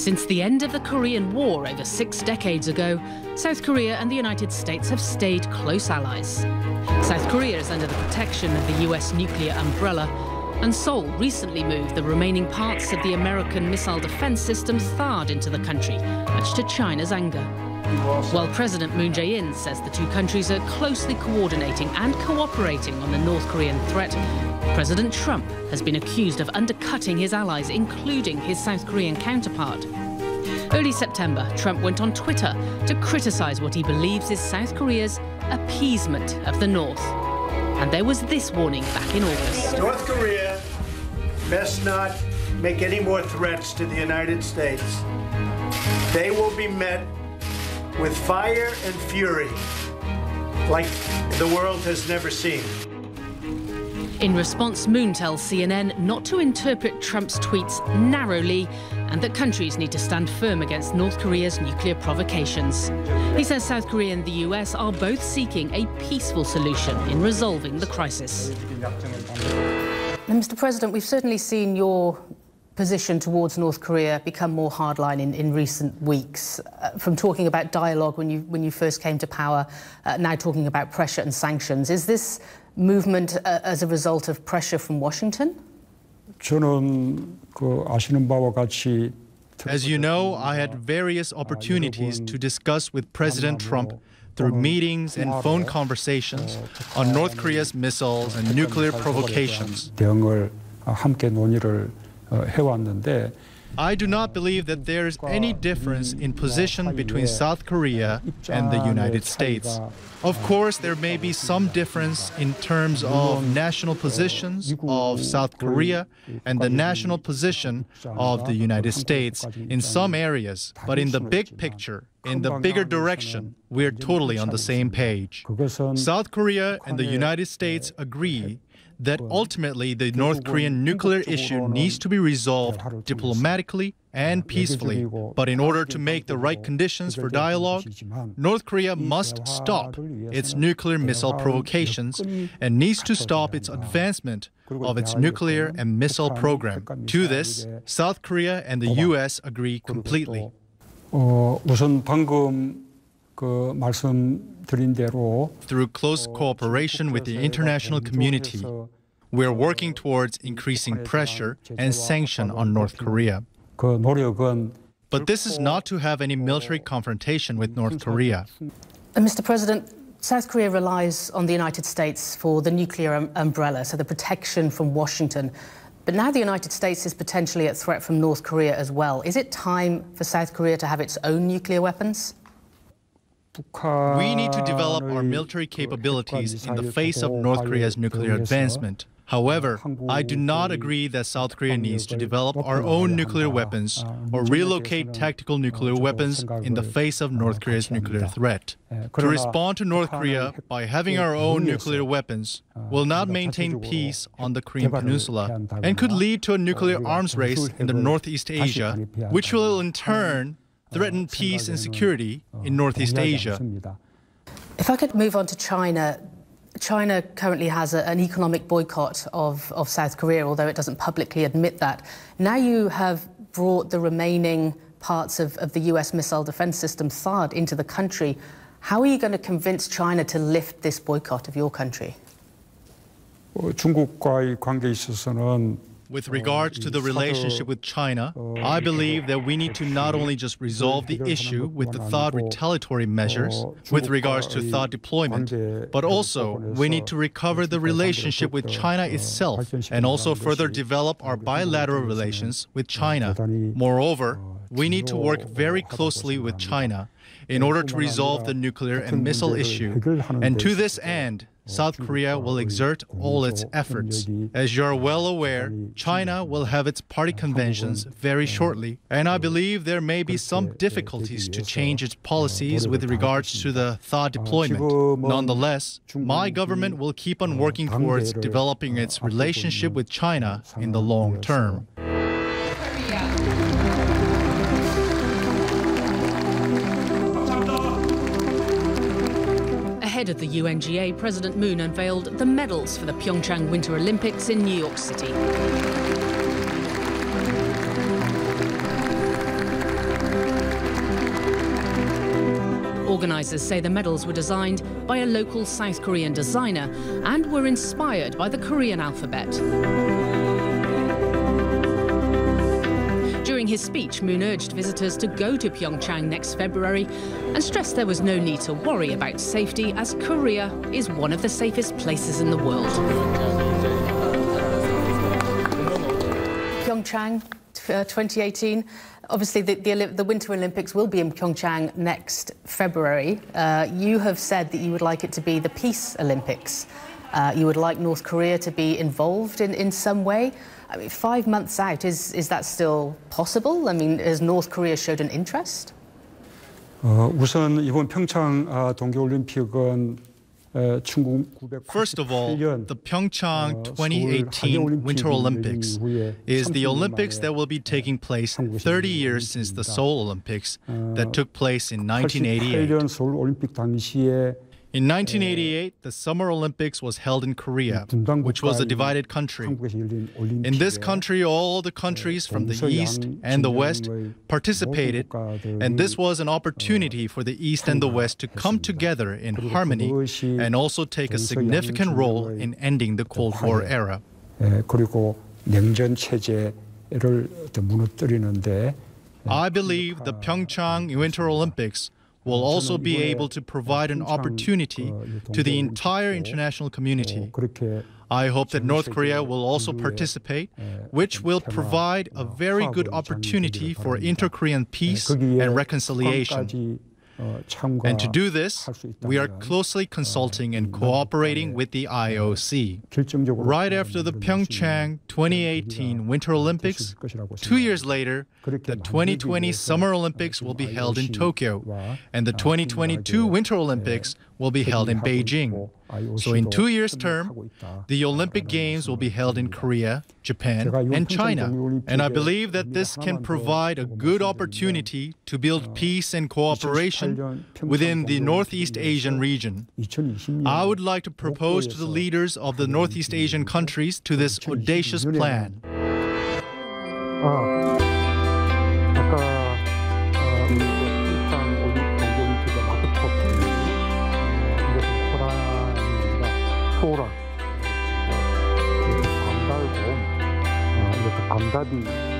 Since the end of the Korean War over 6 decades ago, South Korea and the United States have stayed close allies. South Korea is under the protection of the US nuclear umbrella, and Seoul recently moved the remaining parts of the American missile defense system THAAD into the country, much to China's anger. While President Moon Jae-in says the two countries are closely coordinating and cooperating on the North Korean threat, President Trump has been accused of undercutting his allies, including his South Korean counterpart. Early September, Trump went on Twitter to criticize what he believes is South Korea's appeasement of the North. And there was this warning back in August. North Korea best not make any more threats to the United States. They will be met with fire and fury like the world has never seen. In response, Moon tells CNN not to interpret Trump's tweets narrowly and that countries need to stand firm against North Korea's nuclear provocations. He says South Korea and the US are both seeking a peaceful solution in resolving the crisis. Now, Mr. President, we've certainly seen your position towards North Korea become more hardline in recent weeks, from talking about dialogue when you first came to power, now talking about pressure and sanctions. Is this movement as a result of pressure from Washington? As you know, I had various opportunities to discuss with President Trump through meetings and phone conversations on North Korea's missiles and nuclear provocations. I do not believe that there is any difference in position between South Korea and the United States. Of course, there may be some difference in terms of national positions of South Korea and the national position of the United States in some areas. But in the big picture, in the bigger direction, we're totally on the same page. South Korea and the United States agree that ultimately the North Korean nuclear issue needs to be resolved diplomatically and peacefully. But in order to make the right conditions for dialogue, North Korea must stop its nuclear missile provocations and needs to stop its advancement of its nuclear and missile program. To this, South Korea and the US agree completely. Through close cooperation with the international community, we are working towards increasing pressure and sanction on North Korea. But this is not to have any military confrontation with North Korea. Mr. President, South Korea relies on the United States for the nuclear umbrella, so the protection from Washington. But now the United States is potentially at threat from North Korea as well. Is it time for South Korea to have its own nuclear weapons? We need to develop our military capabilities in the face of North Korea's nuclear advancement. However, I do not agree that South Korea needs to develop our own nuclear weapons or relocate tactical nuclear weapons in the face of North Korea's nuclear threat. To respond to North Korea by having our own nuclear weapons will not maintain peace on the Korean Peninsula and could lead to a nuclear arms race in the Northeast Asia, which will in turn threaten peace and security in Northeast Asia. If I could move on to China. China currently has an economic boycott of South Korea, although it doesn't publicly admit that. Now you have brought the remaining parts of the US missile defense system, THAAD, into the country. How are you going to convince China to lift this boycott of your country? With regards to the relationship with China, I believe that we need to not only just resolve the issue with the THAAD retaliatory measures with regards to THAAD deployment, but also we need to recover the relationship with China itself and also further develop our bilateral relations with China. Moreover, we need to work very closely with China in order to resolve the nuclear and missile issue. And to this end, South Korea will exert all its efforts. As you are well aware, China will have its party conventions very shortly, and I believe there may be some difficulties to change its policies with regards to the THAAD deployment. Nonetheless, my government will keep on working towards developing its relationship with China in the long term. Ahead of the UNGA, President Moon unveiled the medals for the Pyeongchang Winter Olympics in New York City. Organisers say the medals were designed by a local South Korean designer and were inspired by the Korean alphabet. During his speech, Moon urged visitors to go to Pyeongchang next February and stressed there was no need to worry about safety, as Korea is one of the safest places in the world. Pyeongchang 2018. Obviously, the Winter Olympics will be in Pyeongchang next February. You have said that you would like it to be the Peace Olympics. You would like North Korea to be involved in some way. I mean, 5 months out, is that still possible? I mean, has North Korea showed an interest? 우선 이번 평창 동계올림픽은 First of all, the Pyeongchang 2018 Winter Olympics is the Olympics that will be taking place 30 years since the Seoul Olympics that took place in 1988. In 1988, the Summer Olympics was held in Korea, which was a divided country. In this country, all the countries from the East and the West participated, and this was an opportunity for the East and the West to come together in harmony and also take a significant role in ending the Cold War era. I believe the Pyeongchang Winter Olympics will also be able to provide an opportunity to the entire international community. I hope that North Korea will also participate, which will provide a very good opportunity for inter-Korean peace and reconciliation. And to do this, we are closely consulting and cooperating with the IOC. Right after the Pyeongchang 2018 Winter Olympics, 2 years later, the 2020 Summer Olympics will be held in Tokyo, and the 2022 Winter Olympics will be held in Beijing. So in 2 years' term, the Olympic Games will be held in Korea, Japan, and China. And I believe that this can provide a good opportunity to build peace and cooperation within the Northeast Asian region. I would like to propose to the leaders of the Northeast Asian countries to this audacious plan. 감답이